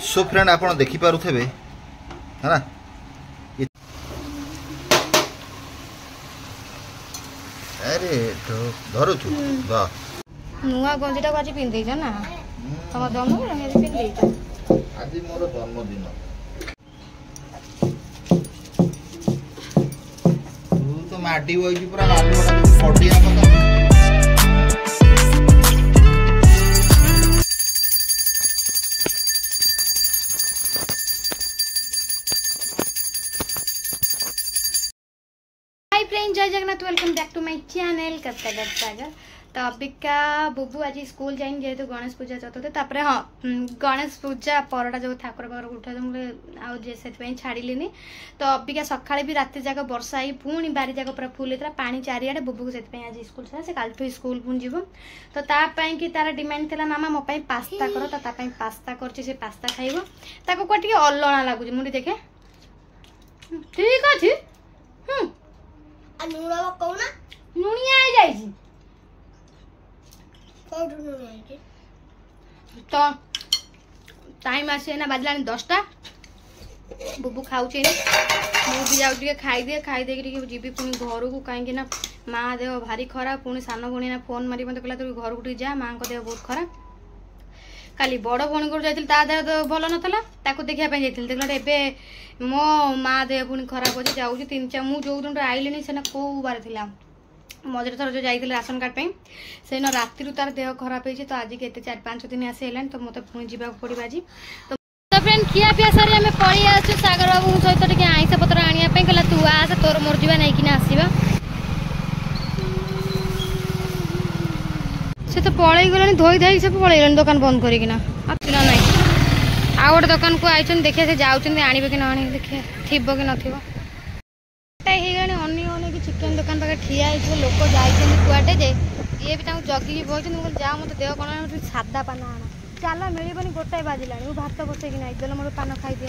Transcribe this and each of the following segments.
So friend आप देखिपे है ना अरे धरुचु नुआ गंजीटा आज पिंधे ना तुम जन्म पिंधे आज मोर जन्मदिन तू तो माटी वही पूरा पड़िया friend Jai Jagannath welcome back to my channel Katha Sagar. तो अबिका बुबू आज स्कूल जाइन जेहेतु गणेश पूजा चतुर्थ तापरे हाँ गणेश पूजा परटा जो ठाकुर घर उठा से छाड़िली। तो अबिका सकाଳେ भी राति जाक वर्षा आई पुणी बारी जाक पूरा फुल होता पानी चारिआडे बुबू को आज स्कूल से कालठू स्कूल पुणी जीव। तो तापाई तार डिमांड थी मामा मो पास्ता कर तो पास्ता कर पास्ता खाइब ताको टे अलणा लगुच मुझे देखे ठीक अच्छे नुणिया तो टाइम आसे ना बाजला 10टा बुबू खाऊे मुझे जाऊे खाईदे खाईदे जीवी पुणी घर को कहीं ना माँ देह भारी खराब पुणी सान भणी ना फोन मारी मत कहला तू घर को जा माँ को देह बहुत खराब काली बड़ भौणी को जाइल ता देह तो भल नाला देखापी जाइल देखला ए मो माँ देह पुणी खराब अच्छे जाऊँ 3-4 मुझे जो दिन आईली से कौ बार थी मझे थर जो जाइए राशन कार्ड पे से राति तार देह खराब हो तो आज के 4-5 दिन आसी तो मतलब पुणी जावाक पड़ो आज। तो फ्रेंड खिया पिया सारी आम पलि आसु सागर बाबू सहित टे आईस पत्र आने कहला तू आस तोर मोर जा नहीं आसवा से तो पलि गला धोई धाई सब पलैलानी दुकान बंद करना आसला ना आ गए दुकान को आई देखिए से जाऊँ आने कि ना आने देखिए थी कि नगलानी कि चिकेन दुकान पाखे ठिया हो लोक जाइए कुआटे जे ये भी जगिकी बहुत जा मत देह कौन सादा पान आना चाल मिलबनी गोटाए बाजिला भात बसैक ना इदल मोर पान खाईदे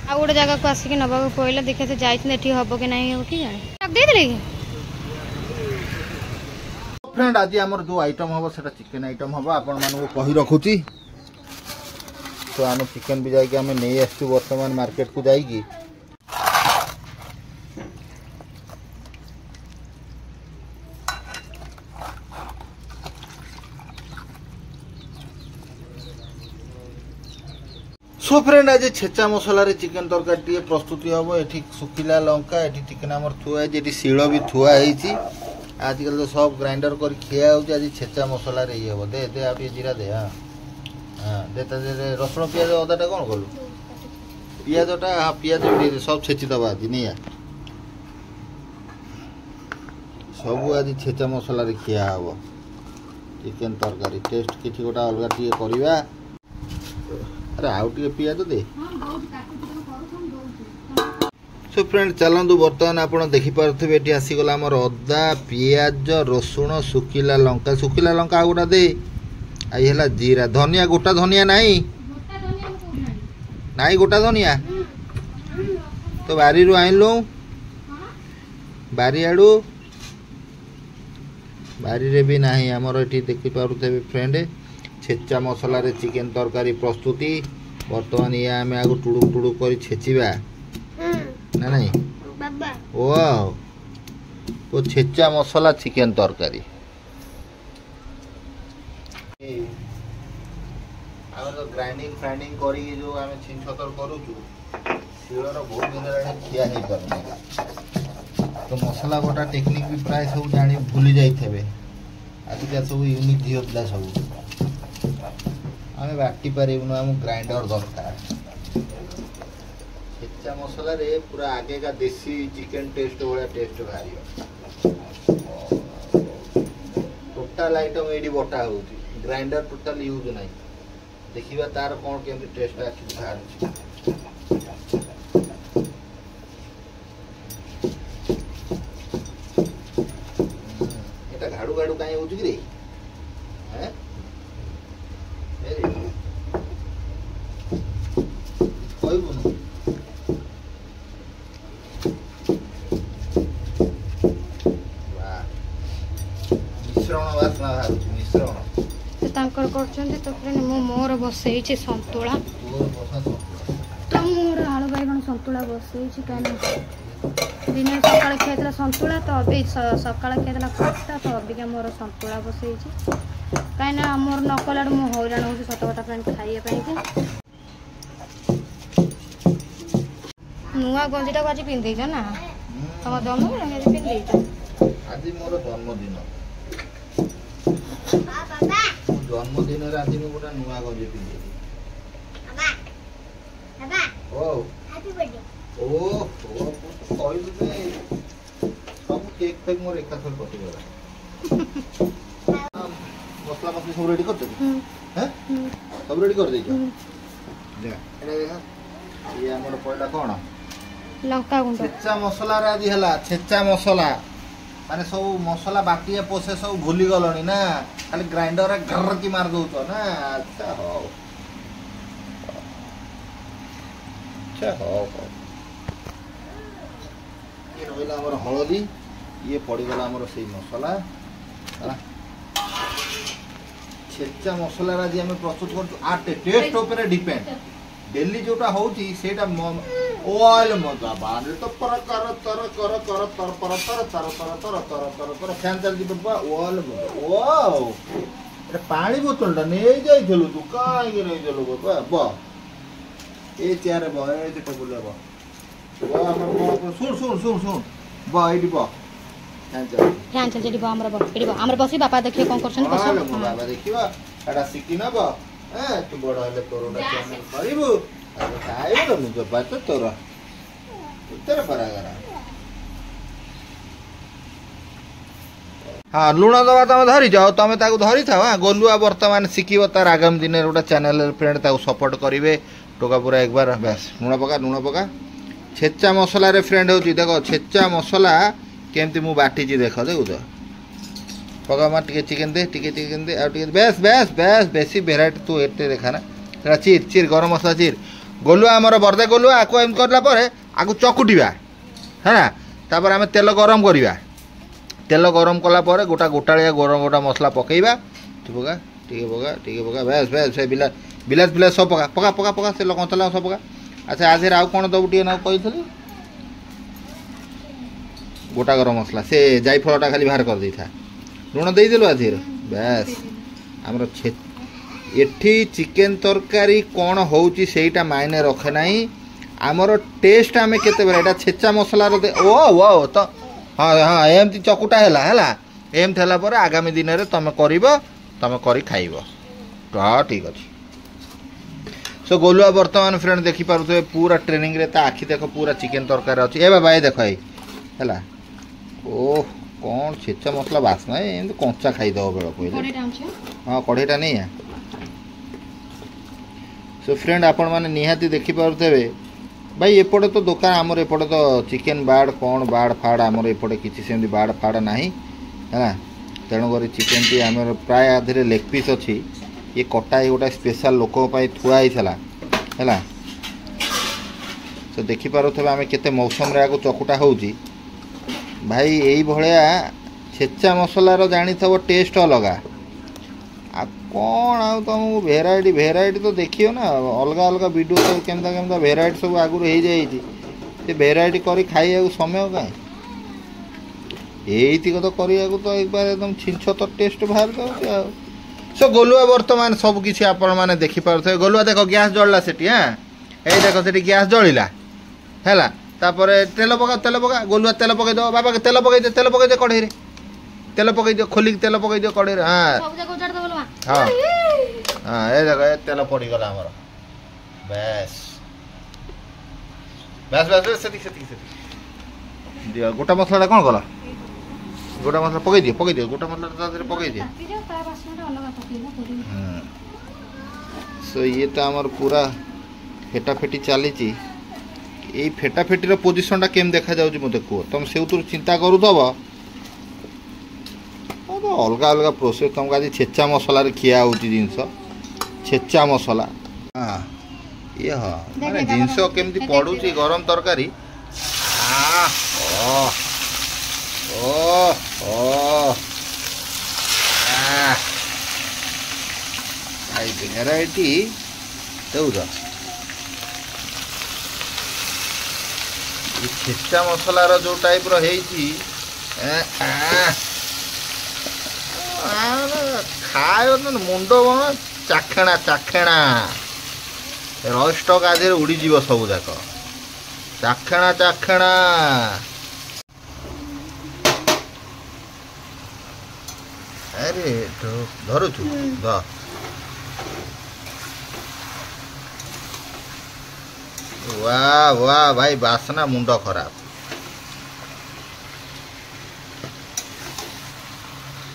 आ गोटे जगह को आसिक नवा पड़ा देखिए से जाइए हम कि नहीं कि जाने फ्रेंड आज आमर जो आइटम हम से चिकेन आइटम हम आपण मानू कही रखुची। तो आम चिकेन भी जाकि आम नहीं आसु बर्तमान मार्केट को जाइए सो फ्रेंड आज छेचा मसला रे चिकेन तरकारी टी प्रस्तुति हम ये सुखिला लंका ये चिकेन आम थुआई शिल भी थुआई आजकल तो सब ग्राइंडर कर खिया हो आज छेचा मसला रे ये हम दे दे आप जीरा दे हाँ हाँ दे रसुण पियाज अदाटा कौन कलु पियाजटा हाँ पियाज सब छेचिदबा आज नहीं सब आज छेचा मसला रे खिया हम चिकेन तरकारी टेस्ट किसी गोटा अलग टे करवा अरे आउ टे पियाज दे। सो फ्रेंड चलतु बर्तमान आप देखिपे ये आसीगला आमर अदा पियाज रसुण सुखिला लंका गोटा दे आई है जीरा धनिया गोटा धनिया नहीं नाई गोटा धनिया तो बारी रू आइलु बारी आड़ू बारी रे भी नहीं आमर ये देखिपे फ्रेंड छेचा मसला रे चिकेन तरकारी प्रस्तुति बर्तमान ये आम आग टुड़ुक टुड़ुक कर छेचिबा ना नहीं ओ तो छेचा मसला चिकेन तरकारी ग्राइंडिंग फ्राइंडिंग करी जो आम छिन छतर करूचु शिलर बहुत दिन खिया नहीं पारे तो मसला गोटा टेक्निक भी प्राय सब जानी भूली जाइए आजिका सब यूनिक झीला सब आम बाटी पारूँ आम ग्राइंडर दरकार छेचा मसला रे पूरा आगे का देसी चिकेन टेस्ट भाया टेस्ट बाहर टोटाल आइटम ये बटा हो ग्राइंडर टोटाल यूज ना देखा तार कौन केमती टेस्ट बाहर एटा घाड़ू घाड़ू कहीं हो कहबुनु तो फ्रेंड मो मोर बसई संतुला सन्तुला बसैछि काना दिन सकाळ खाइतला सन्तुला तो अभी सकाळ खाइतला पास्ता तो अभी मोर सन्तुला बसैछि काना मोर नकला मु हैरान होछि सत कथा फ्रेंड खाइए पई के नुआ गंजीटा को आज पिंधै छ ना तम जन्म आज पिंधै छ आज मोर जन्मदिन बाबा जन्मदिन रे आज मु गोटा नुआ गंजी पिंधै बाबा बाबा ओ हैप्पी बर्थडे ओ कोई दे सब केक फेक मोर एका थर कटि गला मसला मसली सब रेडी कर दे हैं सब रेडी कर दे जा एडा देखा ये हमर पयला कोन लंका गुंड छेचा मसला रे आज हला छेचा मसला माने सब मसला बाटिया पोसे सब भूली गलनी ना खाली ग्राइंडर रे घर की मार दउ तो ना अच्छा हो ये रहिला हमर हळदी ये पड़ी गला हमर सेही मसला छेचा मसला रे जे हम प्रस्तुत करछु आ टेस्ट ऊपर डिपेंड डेली जोटा होची सेटा ऑयल मजा बारे तो पर कर तर कर कर तर पर तर तर तर तर तर तर तर फैन चल जी बाबा ऑयल वाओ ए पानी बोतलटा नै जाइथलु तू काई के नै देलु बाबा बा ए चेयर बा ए टेबल बा बा हमर सुन सुन सुन सुन बा एडी बा फैन चल जेडी बा हमर बा एडी बा हमर बसी बापा देखियो कोन करछन कसम बाबा देखियो एडा सिकिना बा ए तू बड़ा ले तोरडा चैनल करिबु अरे खाइबो न मुझे बात तोरा उत्तर परागरा हाँ लुण दवा तुम धरी जाओ तुम ताकू धरी था हाँ गोलुआ वर्तमान शिखब तार आगामी दिन गोटे चैनल फ्रेंड ताकू सपोर्ट करेंगे टोका पूरा एक बार बस लुण पका छेचा मसला रे फ्रेंड हो देख छेचा मसला केमती मु बाटी देख देखुच पका मार टिके चिकेन दे टिके चिकेन दे आउ टिके बेस बेस बेस बेसी भेराइटी तू एटे देखा ना चिर चिर गरम मसला चिर गोलुआ आमर बर्दे गोलुआ आको एम करला परे आको चकुटिबा है ना तापर आमे तेल गरम करिबा तेल गरम कला परे गोटा गोटालिया गरम गोटा मसला पकेइबा टिके पका बेस बेस से बिलास बिलास बिलास सब पका पका पका पका से कंचला सब पका अच्छा आज आउ कोन दबु टिके ना कहिथली गोटा गरम मसला से जायफलटा खाली बाहर कर देथा लुण दे देलु आज बेस हमर एठी चिकेन तरकारी कौन होउची सेटा मायने रखे नाही आमर टेस्ट आमे केते बेला एटा छेचा मसला रे ओ ओ तो हां हां एमती चकुटा हैला हैला एम थला पर आगामी दिन रे तमे करिवो तमे करी खाइबो तो ठीक अछि सो गोलुआ वर्तमान फ्रेंड देखि पारुथे पूरा ट्रेनिंग रे ता आखि देखो पूरा चिकेन तरकारी अछि ए बाबा ए देखो हैला ओह कौन छेचा मसला बासना एम कंचा खाइ दो बेला पहिले हां कढ़ेटा नहीं है सो फ्रेंड आपण मैंने निहाती देखी पारे भाई एपटे तो दुकान आमर एपटे तो चिकेन बाड़ कौन बाड़ फाड़ आमर एपटे किसी सेमती बाड़ फाड़ ना है तेणुक चिकेन टी आम प्राय आधे लेग पीस अच्छी ये कटा गोटा स्पेशल लोक थुआई है तो देखिपे आम केते मौसम रे चकुटा हो भाई यही भाया छेचा मसलार जानी थो टेस्ट अलग आ कौन आ तुमको भेराइटी भेराइटी तो देखियो ना अलग अलग वीडियो सब केमता केमता भेराइटी सब आगुरी हो जाए भेराइटी करी खाइया समय कहीं यही तो करिया तो एक बार एकदम छिंछ तो टेस्ट बाहर दे सो गोलुआ वर्तमान सब किसी आपण मैंने देखिपे गोलुआ देख गैस जल्ला से हाँ ये देख से गैस जलिला है तेल पका गोलुआ तेल पकई दो बाबा के तेल पकई दे कढ़ई तेल पकई दियो खोलिक तेल पकई दियो कढ़ई हाँ हाँ हाँ ये देखो ये तेल पड़ी गला हमर बस बस बस बस सेटिक दियो गोटा मसला कौन कला गोटा मसला पकई दियो गोटा मसला पकई दियो सो ये तो हमर पूरा फेटा फेटी चली यही फेटा फेटीर पोजिशनटा केम देखा जाउछ मते को तुम से चिंता करूथब अलग अलग प्रोसेस तुमको आज छेचा मसला रे खिया होची जिंस छेचा मसला हाँ ये हाँ माने जिंस केमती पड़ुची गरम तरकारी ओ ओ आई भेराइटी देउछ ଛେଚା ମସଲାର ଯୋଉ ଟାଇପ୍ର ହେଇଛି ଖାଇବା ମୁଣ୍ଡ ଚାଖେଣା ଚାଖେଣା ରଷ୍ଟକ ଆଧିରେ ଉଡ଼ିଯିବ ସବୁ ଯାକ ଚାଖେଣା ଚାଖେଣା। ଆରେ ଧରୁଛୁ ଧ वाह वाह भाई बासना मुंड खराब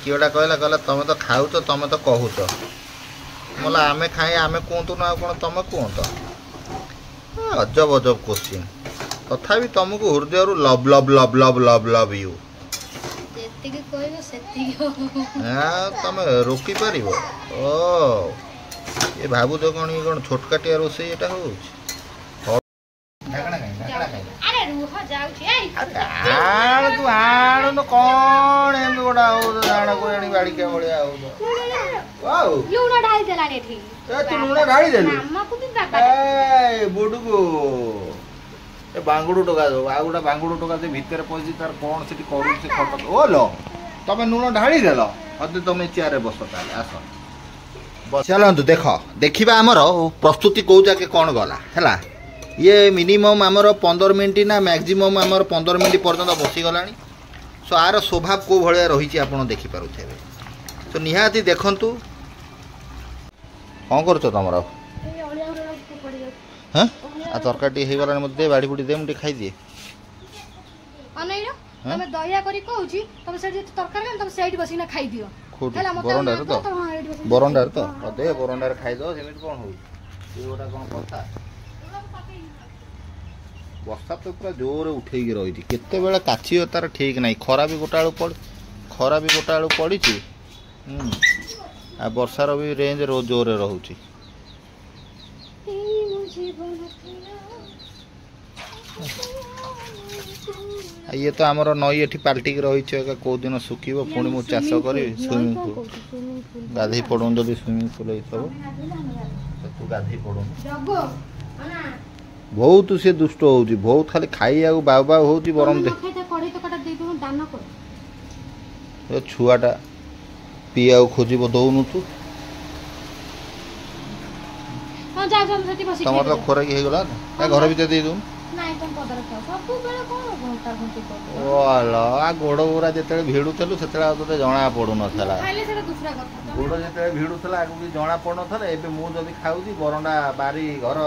किए कहला कहला तुम तो खाऊ तुम तो कहूच बोला आमे खाई आमे कहतु ना कौन तुम कहत अजब अजब क्वेश्चन तथापि तुमको हृदय love love love love love love you तुम रोकी पार ओ ये भावुच कौन ये कौन छोटकाटिया रोसे ये हो बांगुड़ टोका दो आ गोटा बांगुड़ टोका भितर पशि तार कौन से खट ओ लो तुम लुण ढाड़ी देल अदे तुम चेयर बस आस चलतु देख देखा आमर प्रस्तुति कौ जाके कौन गला है ये मिनिमम आमर 15 मिनट ना मैक्सिमम आमर 15 मिनट पर्यंत बसीगला सो आर स्वभाव को भाया रही आप देखिपे तो निहाती देखु कौन कर तुम हाँ आ तरकारी हो गला मत बाड़ी बुड़ी दे मुझे खाई दिए तमे दया करी कहूची तमे से तरकारी तमे सेठी बसिना खाई दियो बरंडार तो बरंडार तो दे बरंडार खाई दो सेमित कोन हो ये गोटा कोन कथा वर्षा तो पूरा जोर उठे रही केते बेला काची तार ठीक नहीं खरा भी गोटा पड़ी आ वर्षार भी रेंज जोर रोचे ये तो आमर नई एठी पाल्टिक रही कौ दिन सुखी पुणी मु चाष करी स्विमिंग पूल गाधे पड़ू जब स्विमिंग पूल तू गाधे पड़ू बहुत सी दुष्ट हो बहुत खाली खाई बाउ बाउ हो बरम दे छुआटा पीआ खोज दौनु तू तुम तो खोराक होगा घर भर दे दू गोड़ गुरा जो भिड़ुलु से जना पड़ू नाला गोड़ जो भिड़ुला आगे जना पड़ ना ए मुझे खाऊँ बरंडा बारी घर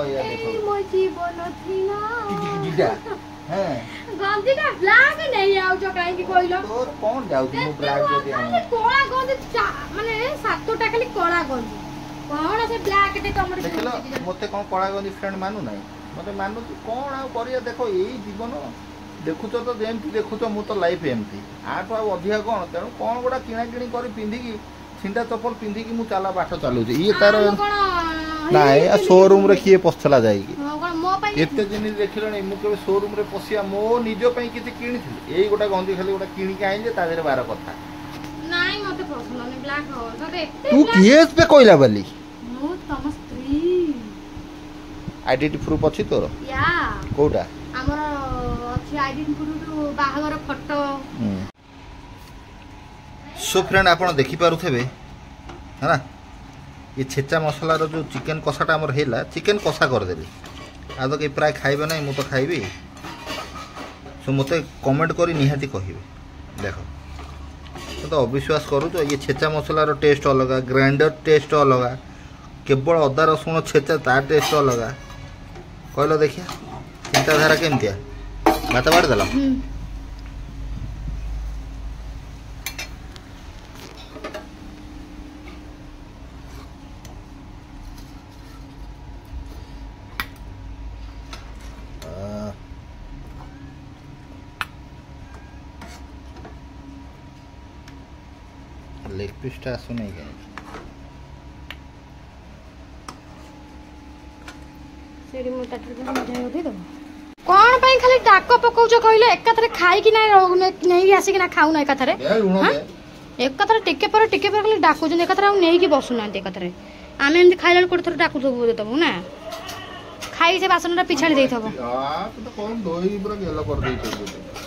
कौन जाऊँ मत कौन कला गंजी फ्रेंड मानु ना मत मानु कौन आ देख यही जीवन देखुच तो जमी देखुच मु तो लाइफ एमती आठ अधिका कौन तेणु कौन गोटा किणा किणी कर पिंधिकी छिंटा चप्पल पिंधिकी मु चला बाट चलू ये तार ना शोरूम रे किए पसला जाइए एत जिन देखिले मुझे शोरूम रे पशिया मो निज किसी किणी यही गोटा गंजी खाली गोटा किणिक आईजे तादेह बार कथा तू किए पे कहला बोली आइडेंटिटी प्रूफ अच्छी तोर कोटा हमर अछि आइडेंटिटी प्रूफ बाहागर फोटो सो फ्रेंड आपण देखि पारुथबे है ना ये छेचा मसला रो जो चिकन कसाटा हमर हेला चिकन कसा कर देली आ तो के प्राय खाइबे नै मु तो खाइबी सो मते कमेंट करी निहाती कहिबे देखो तो अविश्वास करू तो ये छेचा मसला रो टेस्ट अलग ग्राइंडर टेस्ट अलग केवल अदा रसुण छेचा तार टेस्ट अलग कहल देखिया चिंताधारा केमतिया भात बाड़ देल लेग पीसटा आसु नहीं कहीं कौन पाई खाली डाक पकाउछ कहले एकाथरे खाई कि नहीं आसी कि ना खाऊ ना एकाथरे एकाथरे टिके पर खाली डाकु जन एकाथरे आ नहीं कि बसु ना एकाथरे आमे एमती खाइला कोड थरे डाकु सब तब ना खाई से बासन पिछाड़ी देइथबो हां तो कौन दोई पूरा गेलो कर देई छ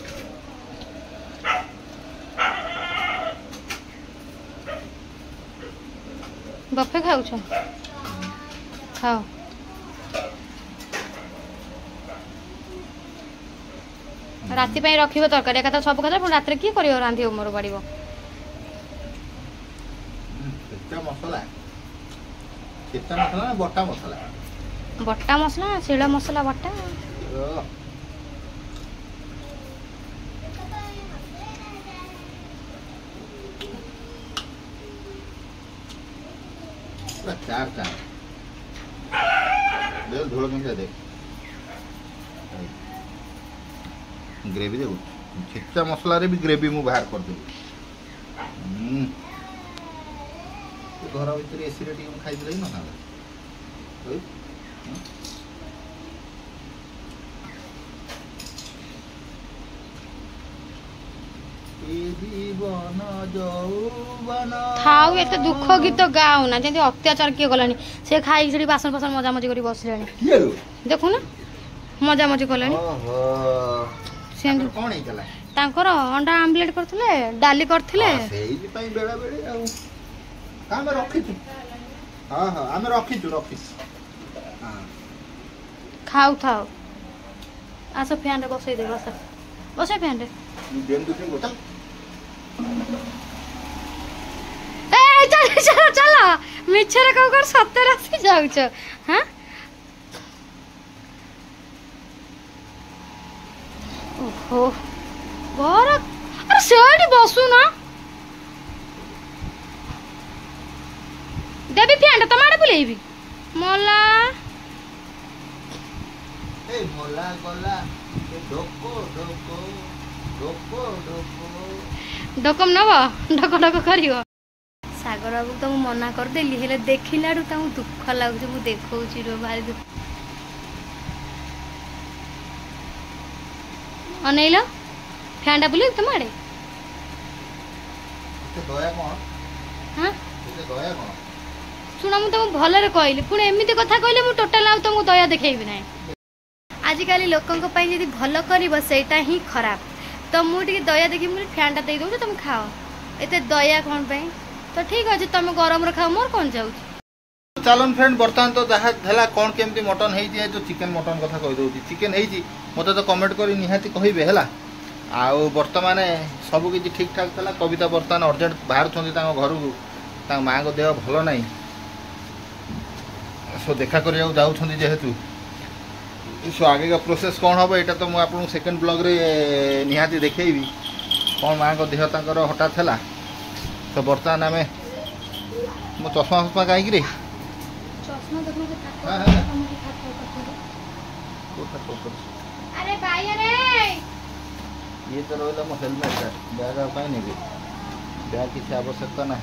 बफे खाऊ छ खाओ राति पे रखिबो तरकारी एका सब खाता पण रात्रे की करियो रांधियो मोर पड़िबो केता मसला ना बट्टा मसला शिला मसला बट्टा चार देख धूल केमती देख ग्रेवी देखो छिचा मसला रे भी ग्रेवी मु बाहर कर देबी घर भीतर एसी रे टिके खाई दिले न थाऊ एते दुख गीत गाओ ना जेंति अत्याचार किए गलानी से खाई छड़ी बासन बासन मजा मजी करी बसलेनी देखु ना मजा मजी कलानी ओहो से कोन हेतला तांकर अंडा आमलेट करथले डाली करथले सेही पई बेला बेले आ हम रखी छु हां हां हम रखी हां खाऊ थाऊ आसो फैन रे बसई दे बस फैन रे देन दुखे बोतल ए चल चल चल मिछरे कहू कर सत्तर आसी जाउ छ हां ओहो बारा अरे सेडी बसु ना देवी फैन तमाड़े बुलेबी मोला ए मोला गोला ए डोको डोको डोको डोको डकम नब डक डक करियो सागर बाबू तो मना कर देली हेले देखिलाडू ता दुख लागु मु देखौची रो भारी दुख अनेलो फैंडा बुले तुम आड़े ते दया कोन हां ते दया कोन सुना मु तुम भलरे कहली पुणे एमिति कथा कहले मु टोटल आ तुमको दया देखेबी नाही आजिकाली लोकंक पई यदि भलो करिवो सेटा ही खराब तो मुझे दया देखी मुझे फैनटा दे दो तुम खाओ एते दया कौन पे तो ठीक अच्छे तुम गरम खाओ मोर कौन जाऊ चलन फ्रेंड बर्तमान तो जहाँ है कौन केमती मटन है जो चिकेन मटन कथा कही दूसरी चिकेन है मत तो कमेंट कर निहाती कहबे है आउ बर्तमान सब किसी ठीक ठाक था कविता बर्तमान अर्जेंट बाहर घर को माँ को देह भल ना सो देखा कर जाऊँ जेहेतु सो आगे का प्रोसेस कौन हम यहाँ तो मुझे आपको सेकेंड ब्लॉग रे निहाती देखी कौन माँ को देह तर हठात है तो बर्तमान आम मो चश्मा फस्मा कहीं अरे भाई अरे ये तो रहा मो हेलमेट बैग कहीं नहीं बैग किसी आवश्यकता ना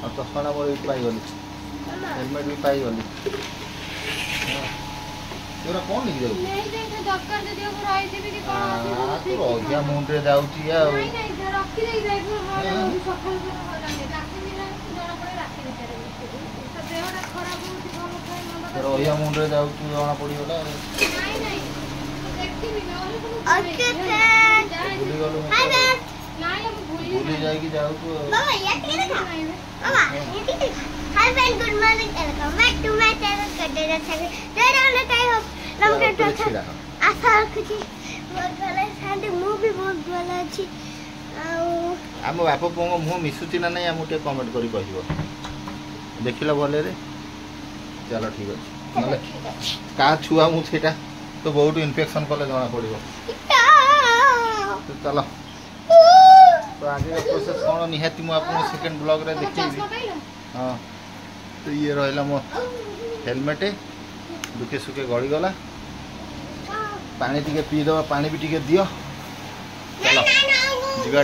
और चश्मा मोर ये पाईगली हेलमेट भी पाईगली कौन लिखी जाऊँ रहिया मुंडे जाऊँगी रहिया मुंडे जाऊँ जना पड़गला भूली जाइए जाऊँ Hi friends, good morning. Welcome back to my channel. Today आशा रखुची बहुत भल है भी बहुत भल अच्छी आम बाप पुओ मुह मिशुची ना नहीं आमको कमेंट करी कहब देखिल भले चलो ठीक अच्छे ना क्या छुआ मुझे तो बहुत इन्फेक्शन कले जना पड़ो चलो तो आगे प्रोसेस कौन निहाती मुझे सेकेंड ब्लॉग रे देखी हाँ तो ये रहा मो हेलमेट दुखे सुखे गड़ी गला पानी टी पीद पानी भी टी दियो चलो जीवा